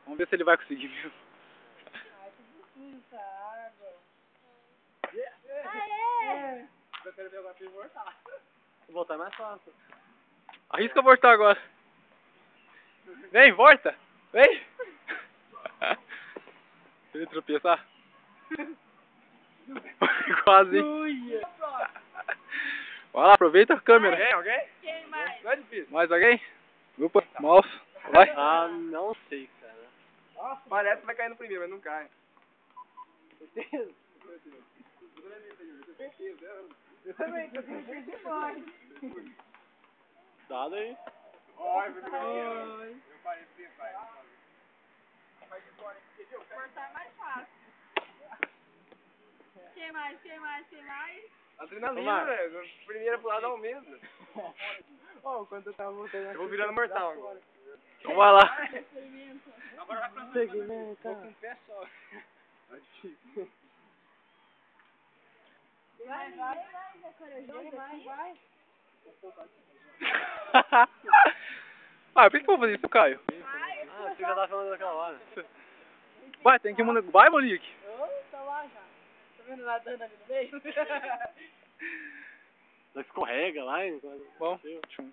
Vamos ver se ele vai conseguir, viu? Ai, tudo sujo essa água. Aê! Eu quero ver agora pra ele voltar. Voltar é mais fácil. Arrisca voltar agora. Vem, volta. Vem. Se ele tropeçar. Quase. Vai lá, aproveita a câmera. Alguém? Quem mais? Não é difícil. Mais alguém? Opa, mouse. Vai. Ah, não sei, cara. Nossa, Parece que vai cair no primeiro, mas não cai. certeza. Eu também, tô sentindo demais. Dado aí. Oi. Cortar é mais fácil. Quem mais? Quem mais? Quem mais? Adrenalina, velho. Primeira pulada ao mesmo. Oh, quando eu tava voltando aqui. Eu vou virando mortal agora. Então vai lá. Experimenta. Agora vai pra Segmenta. Vou com o pé só. É difícil. Vai, vai. Ah, por que eu vou fazer isso, Caio? Ah, você já tá falando daquela hora. Vai, tem que ir, Monique. Vai, Monique. Eu tô lá já. Tá vendo nadando ali no meio? Escorrega lá, hein? Bom, tchum.